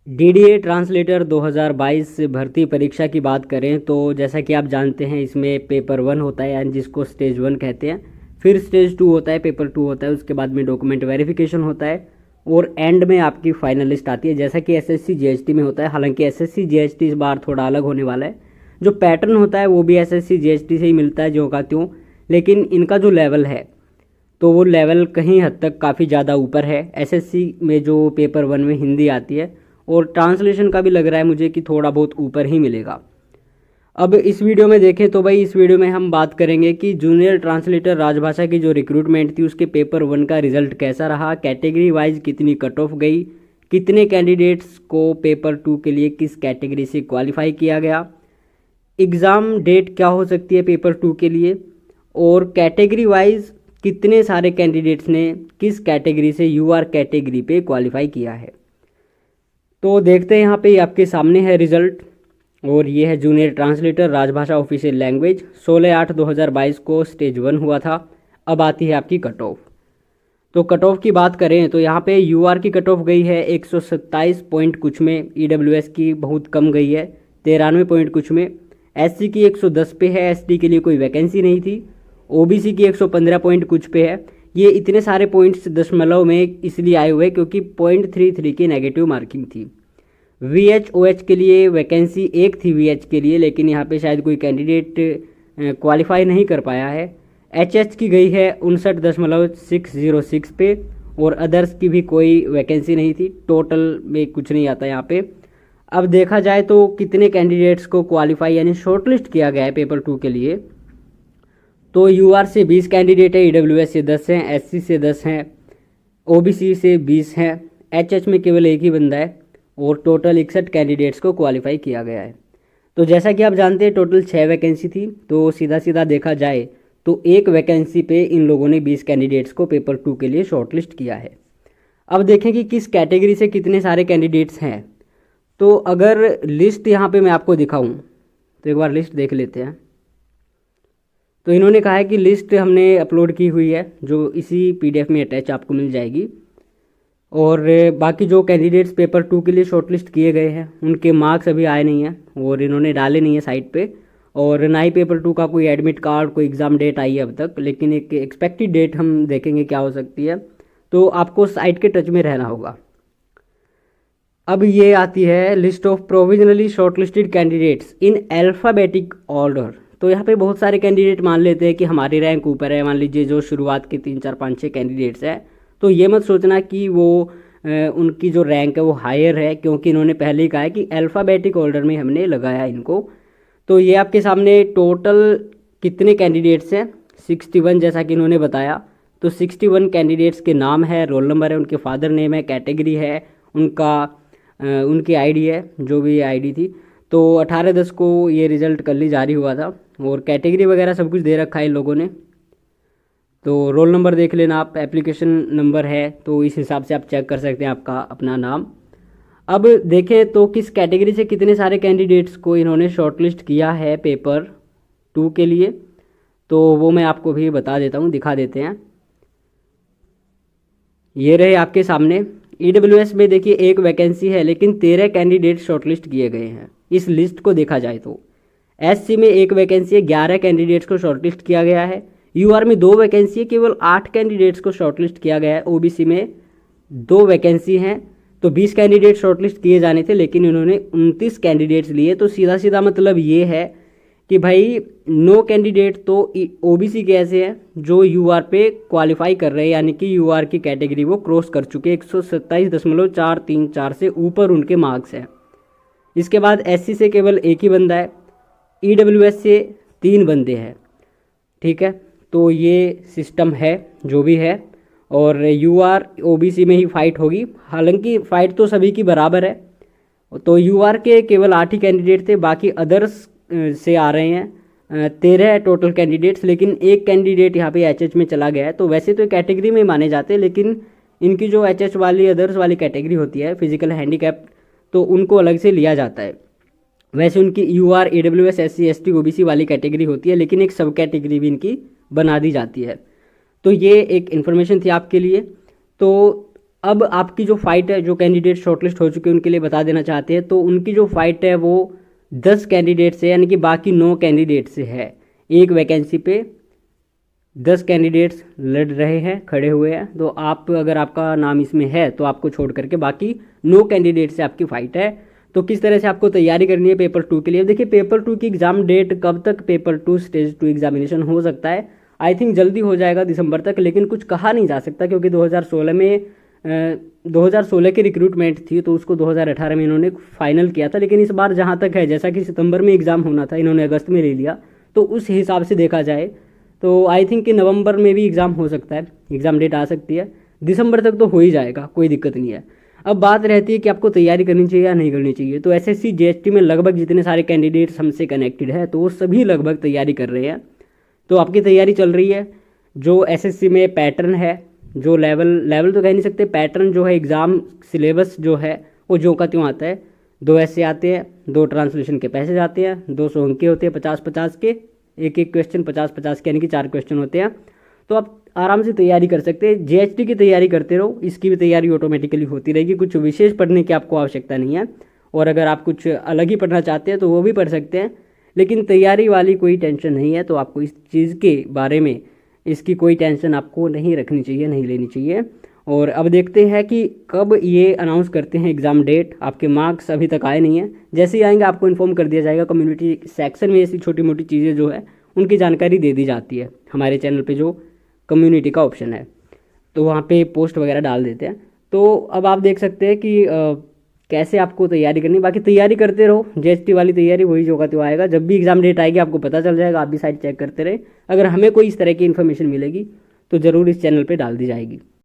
DDA translator 2022 भर्ती परीक्षा की बात करें तो जैसा कि आप जानते हैं इसमें पेपर 1 होता है यानी जिसको स्टेज 1 कहते हैं। फिर स्टेज 2 होता है, पेपर 2 होता है, उसके बाद में डॉक्यूमेंट वेरिफिकेशन होता है और एंड में आपकी फाइनल लिस्ट आती है जैसा कि एसएससी जीएसटी में होता है। हालांकि एसएससी जीएसटी इस बार थोड़ा अलग होने वाला है। जो पैटर्न होता है वो भी एसएससी जीएसटी से ही मिलता है जो का त्यों, लेकिन इनका जो लेवल है तो वो लेवल कहीं हद तक काफ़ी ज़्यादा ऊपर है। एसएससी में जो पेपर 1 में हिंदी आती है और ट्रांसलेशन का भी लग रहा है मुझे कि थोड़ा बहुत ऊपर ही मिलेगा। अब इस वीडियो में देखें तो भाई इस वीडियो में हम बात करेंगे कि जूनियर ट्रांसलेटर राजभाषा की जो रिक्रूटमेंट थी उसके पेपर 1 का रिजल्ट कैसा रहा, कैटेगरी वाइज कितनी कट ऑफ गई, कितने कैंडिडेट्स को पेपर 2 के लिए किस कैटेगरी से क्वालिफाई किया गया, एग्ज़ाम डेट क्या हो सकती है पेपर 2 के लिए, और कैटेगरी वाइज कितने सारे कैंडिडेट्स ने किस कैटेगरी से यूआर कैटेगरी पे क्वालिफाई किया है। तो देखते हैं यहाँ पे आपके सामने है रिजल्ट और ये है जूनियर ट्रांसलेटर राजभाषा ऑफिशियल लैंग्वेज 16/8/2022 को स्टेज 1 हुआ था। अब आती है आपकी कट ऑफ। तो कट ऑफ की बात करें तो यहाँ पे यूआर की कट ऑफ गई है 127 पॉइंट कुछ में, ईडब्ल्यूएस की बहुत कम गई है 93 पॉइंट कुछ में, एससी की 110 पे है, एसटी के लिए कोई वैकेंसी नहीं थी, ओबीसी की 115 पॉइंट कुछ पे है। ये इतने सारे पॉइंट्स दशमलव में इसलिए आए हुए क्योंकि 0.33 की नेगेटिव मार्किंग थी। वीएच के लिए वैकेंसी एक थी वीएच के लिए, लेकिन यहाँ पे शायद कोई कैंडिडेट क्वालिफाई नहीं कर पाया है। एचएच की गई है 59.606 पे और अदर्स की भी कोई वैकेंसी नहीं थी। टोटल में कुछ नहीं आता यहाँ पे। अब देखा जाए तो कितने कैंडिडेट्स को क्वालिफाई यानी शॉर्टलिस्ट किया गया है पेपर 2 के लिए, तो यूआर से 20 कैंडिडेट है, ईडब्ल्यूएस से 10 हैं, एससी से 10 हैं, ओबीसी से 20 हैं, एचएच में केवल एक ही बंदा है और टोटल 61 कैंडिडेट्स को क्वालिफाई किया गया है। तो जैसा कि आप जानते हैं टोटल 6 वैकेंसी थी, तो सीधा सीधा देखा जाए तो एक वैकेंसी पे इन लोगों ने 20 कैंडिडेट्स को पेपर 2 के लिए शॉर्टलिस्ट किया है। अब देखें कि किस कैटेगरी से कितने सारे कैंडिडेट्स हैं। तो अगर लिस्ट यहाँ पे मैं आपको दिखाऊं तो एक बार लिस्ट देख लेते हैं। तो इन्होंने कहा है कि लिस्ट हमने अपलोड की हुई है जो इसी पीडीएफ में अटैच आपको मिल जाएगी, और बाकी जो कैंडिडेट्स पेपर 2 के लिए शॉर्टलिस्ट किए गए हैं उनके मार्क्स अभी आए नहीं हैं और इन्होंने डाले नहीं है साइट पे, और ना ही पेपर 2 का कोई एडमिट कार्ड कोई एग्ज़ाम डेट आई है अब तक, लेकिन एक एक्सपेक्टेड डेट हम देखेंगे क्या हो सकती है। तो आपको साइट के टच में रहना होगा। अब ये आती है list of provisionally shortlisted candidates in alphabetic order. तो यहाँ पे बहुत सारे कैंडिडेट मान लेते हैं कि हमारी रैंक ऊपर है, मान लीजिए जो शुरुआत के 3 4 5 6 कैंडिडेट्स हैं, तो ये मत सोचना कि वो उनकी जो रैंक है वो हायर है, क्योंकि इन्होंने पहले ही कहा है कि अल्फ़ाबेटिक ऑर्डर में हमने लगाया इनको। तो ये आपके सामने टोटल कितने कैंडिडेट्स हैं 61 जैसा कि इन्होंने बताया। तो 61 कैंडिडेट्स के नाम है, रोल नंबर है, उनके फादर नेम है, कैटेगरी है, उनकी आईडी है जो भी आईडी थी। तो 18/10 को ये रिज़ल्ट कल ही जारी हुआ था और कैटेगरी वगैरह सब कुछ दे रखा है इन लोगों ने। तो रोल नंबर देख लेना आप, एप्लीकेशन नंबर है तो इस हिसाब से आप चेक कर सकते हैं आपका अपना नाम। अब देखें तो किस कैटेगरी से कितने सारे कैंडिडेट्स को इन्होंने शॉर्टलिस्ट किया है पेपर 2 के लिए, तो वो मैं आपको भी बता देता हूँ, दिखा देते हैं। ये रहे आपके सामने। ईडब्ल्यूएस में देखिए एक वैकेंसी है लेकिन 13 कैंडिडेट शॉर्टलिस्ट किए गए हैं इस लिस्ट को देखा जाए तो। एससी में एक वैकेंसी है, 11 कैंडिडेट्स को शॉर्टलिस्ट किया गया है। यूआर में 2 वैकेंसी है, केवल 8 कैंडिडेट्स को शॉर्टलिस्ट किया गया है। ओबीसी में 2 वैकेंसी हैं, तो 20 कैंडिडेट शॉर्टलिस्ट किए जाने थे लेकिन इन्होंने 29 कैंडिडेट्स लिए। तो सीधा सीधा मतलब ये है कि भाई 9 कैंडिडेट तो ओबीसी के ऐसे हैं जो यूआर पे क्वालिफाई कर रहे हैं, यानी कि यूआर की कैटेगरी वो क्रॉस कर चुके हैं। 127.434 से ऊपर उनके मार्क्स हैं। इसके बाद एससी से केवल एक ही बंदा है, ईडब्ल्यूएस से 3 बंदे हैं। ठीक है, तो ये सिस्टम है जो भी है, और यूआर ओबीसी में ही फाइट होगी। हालांकि फाइट तो सभी की बराबर है। तो यूआर के केवल 8 ही कैंडिडेट थे, बाकी अदर्स से आ रहे हैं 13 टोटल कैंडिडेट्स, लेकिन एक कैंडिडेट यहाँ पे एचएच में चला गया है। तो वैसे तो कैटेगरी में माने जाते हैं, लेकिन इनकी जो एचएच वाली अदर्स वाली कैटेगरी होती है फिजिकल हैंडीकैप, तो उनको अलग से लिया जाता है। वैसे उनकी UR EWS SC ST OBC वाली कैटेगरी होती है, लेकिन एक सब कैटेगरी भी इनकी बना दी जाती है। तो ये एक इन्फॉर्मेशन थी आपके लिए। तो अब आपकी जो फाइट है, जो कैंडिडेट शॉर्टलिस्ट हो चुके हैं उनके लिए बता देना चाहते हैं, तो उनकी जो फाइट है वो 10 कैंडिडेट से, यानी कि बाकी 9 कैंडिडेट से है। एक वैकेंसी पे 10 कैंडिडेट्स लड़ रहे हैं, खड़े हुए हैं। तो आप, अगर आपका नाम इसमें है तो आपको छोड़ करके बाकी 9 कैंडिडेट से आपकी फाइट है। तो किस तरह से आपको तैयारी करनी है पेपर 2 के लिए? देखिए, पेपर 2 की एग्ज़ाम डेट कब तक पेपर 2 स्टेज 2 एग्जामिनेशन हो सकता है? आई थिंक जल्दी हो जाएगा, दिसंबर तक, लेकिन कुछ कहा नहीं जा सकता, क्योंकि 2016 में 2016 की रिक्रूटमेंट थी तो उसको 2018 में इन्होंने फाइनल किया था। लेकिन इस बार जहाँ तक है, जैसा कि सितंबर में एग्ज़ाम होना था, इन्होंने अगस्त में ले लिया, तो उस हिसाब से देखा जाए तो आई थिंक कि नवंबर में भी एग्ज़ाम हो सकता है, एग्ज़ाम डेट आ सकती है। दिसंबर तक तो हो ही जाएगा, कोई दिक्कत नहीं है। अब बात रहती है कि आपको तैयारी करनी चाहिए या नहीं करनी चाहिए। तो एसएससी जीएसटी में लगभग जितने सारे कैंडिडेट्स हमसे कनेक्टेड है, तो वो सभी लगभग तैयारी कर रहे हैं। तो आपकी तैयारी चल रही है। जो एसएससी में पैटर्न है, जो लेवल तो कह नहीं सकते, पैटर्न जो है, एग्ज़ाम सिलेबस जो है वो जो का त्यों आता है। 2 ऐसे आते हैं, 2 ट्रांसलेशन के पैसे जाते हैं, 200 अंक के होते हैं, 50-50 के, एक क्वेश्चन 50-50 के, यानी कि 4 क्वेश्चन होते हैं। तो आप आराम से तैयारी कर सकते हैं। जीएसटी की तैयारी करते रहो, इसकी भी तैयारी ऑटोमेटिकली होती रहेगी। कुछ विशेष पढ़ने की आपको आवश्यकता नहीं है। और अगर आप कुछ अलग ही पढ़ना चाहते हैं तो वो भी पढ़ सकते हैं, लेकिन तैयारी वाली कोई टेंशन नहीं है। तो आपको इस चीज़ के बारे में, इसकी कोई टेंशन आपको नहीं रखनी चाहिए, नहीं लेनी चाहिए। और अब देखते हैं कि कब ये अनाउंस करते हैं एग्ज़ाम डेट। आपके मार्क्स अभी तक आए नहीं हैं, जैसे ही आएंगे आपको इन्फॉर्म कर दिया जाएगा। कम्युनिटी सेक्शन में ऐसी छोटी मोटी चीज़ें जो है उनकी जानकारी दे दी जाती है। हमारे चैनल पे जो कम्युनिटी का ऑप्शन है, तो वहाँ पे पोस्ट वगैरह डाल देते हैं। तो अब आप देख सकते हैं कि कैसे आपको तैयारी करनी। बाकी तैयारी करते रहो, जीएसटी वाली तैयारी वही जो का त्यो आएगा। जब भी एग्ज़ाम डेट आएगी आपको पता चल जाएगा, आप भी साइट चेक करते रहे। अगर हमें कोई इस तरह की इन्फॉर्मेशन मिलेगी तो ज़रूर इस चैनल पे डाल दी जाएगी।